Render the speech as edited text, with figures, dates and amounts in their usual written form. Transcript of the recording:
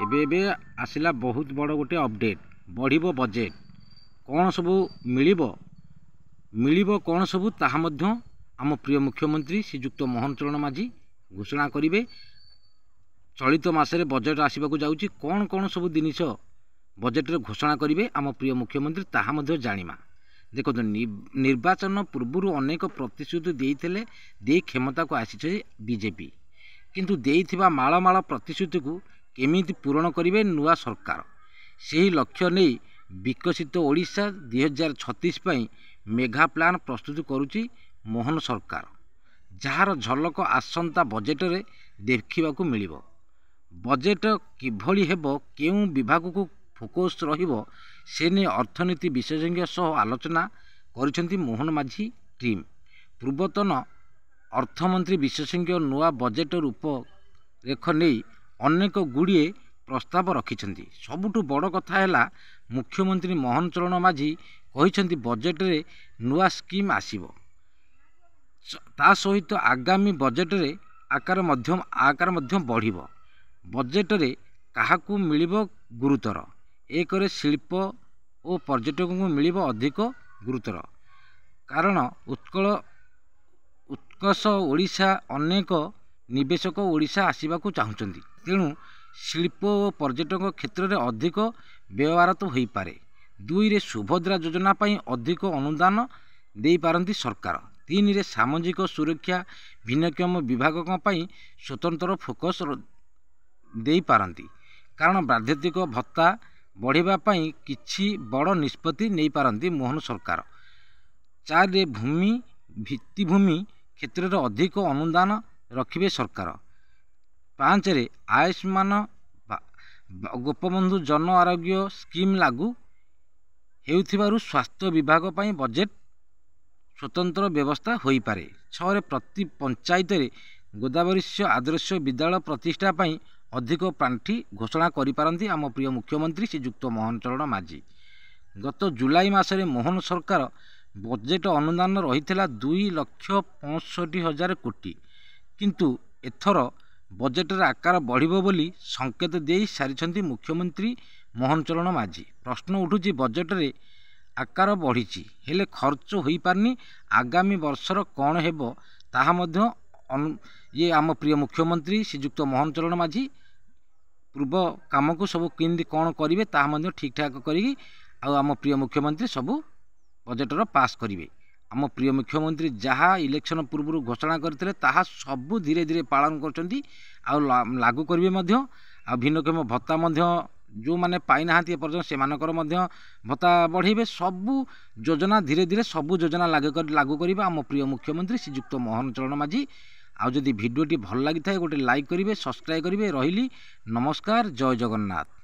एबे एबे आसिला बहुत बड़ गोटे अपडेट बढ़िबो बजेट कौन सबू मिलिबो कौन सबू ताहा मध्य आम प्रिय मुख्यमंत्री श्रीजुक्त मोहन चरण माझी घोषणा करिवे। चलित मासरे बजेट आसवाक जाउची कौन कौन सबू जिनिस बजेट रे घोषणा करिवे आम प्रिय मुख्यमंत्री ताहा मध्य जानिमा। देखो निर्वाचन पूर्व अनेक प्रतिश्रुति देइथिले दे क्षमता को आसी बीजेपी किंतु देइथिबा माळ माळ प्रतिश्रुति को केमिति पूरण करिवे नुआ सरकार सही लक्ष्य नहीं विकसित ओडिशा 2036 पई मेगा प्लान प्रस्तुत करुची मोहन सरकार जार झलक आसंता बजेट रे देखिबाकू मिलिबो। बजेट किभली हेबो केउ विभाग को फोकस रहिबो से ने अर्थनीति विशेषज्ञ सह आलोचना करिसेंती मोहन माझी टीम। पूर्वतन अर्थमंत्री विशेषज्ञ नुआ बजेट रूपरेख नहीं अनेक गुड़िए प्रस्ताव रखिछंती। सबुठु बड़ कथा है मुख्यमंत्री मोहन चरण माझी कहिछंती बजेट रे नुआ स्कीम आसीबो ता सहित आगामी बजेट रे आकार मध्य बढ़िबो। बजेट रे काहाकू मिलिबो गुरुतर एक शिल्प और पर्यटक को मिलिबो अधिक गुरुतर कारण उत्कर्ष ओडिशा अनेक निवेशक ओडिशा आसीबाकू चाहुचंती तेणु शिल्प और पर्यटक क्षेत्र में अधिक व्यवहार तो हो पारे। दुई रे सुभद्रा योजना पाई अधिक अनुदान दे पारंती सरकार। तीन रे सामाजिक सुरक्षा भिन्नक्षम विभाग पाई स्वतंत्र फोकस दे पारंती कारण बाध्यतिक भत्ता बढ़िबा पाई किछि बड़ निष्पत्ति नहीं पारंती मोहन सरकार। चार रे भूमि भित्तिभूमि क्षेत्र में अधिक अनुदान रखिबे सरकार। पाँच रे आयुष्मान गोपबंधु जन आरोग्य स्कीम लागू हेउथिबारु स्वास्थ्य विभाग पाई बजेट स्वतंत्र व्यवस्था होई पारे। छह रे प्रति पंचायत रे गोदावरी आदर्श विद्यालय प्रतिष्ठा पाई अधिक पांठी घोषणा करि पारंती आम प्रिय मुख्यमंत्री श्रीजुक्त मोहन चरण माझी। गत जुलाई मासरे मोहन सरकार बजेट अनुदान रहिथिला 2,65,000 कोटी किंतु एथर बजेट रे आकार बढ़िबो बोली संकेत देई सारिछंती मुख्यमंत्री मोहन चरण माझी। प्रश्न उठुची बजेट रे आकार बढ़ीची हेले खर्च होई पारनी आगामी वर्षर कौन हेबो ताहा मध्य ये आम प्रिय मुख्यमंत्री श्रीजुक्त मोहन चरण माझी पूर्व काम को सब किंदी कौन करेंगे ताहा ठीक ठाक करी आम प्रिय मुख्यमंत्री सबू बजेटर पास करेंगे। आम प्रिय मुख्यमंत्री जहाँ इलेक्शन पूर्व घोषणा करते ताहा सबू धीरे धीरे पालन कर लागू करेंगे। भिन्नक्षम भत्ता जो मैंने पाई ना एपर्यंत से भत्ता बढ़े सबू योजना धीरे धीरे सबू योजना लागू करेंगे आम प्रिय मुख्यमंत्री श्रीजुक्त मोहन चरण माझी। आउ जदि भिडियोटी भल लगी था गोटे लाइक करेंगे सब्सक्राइब करेंगे। रही नमस्कार जय जगन्नाथ।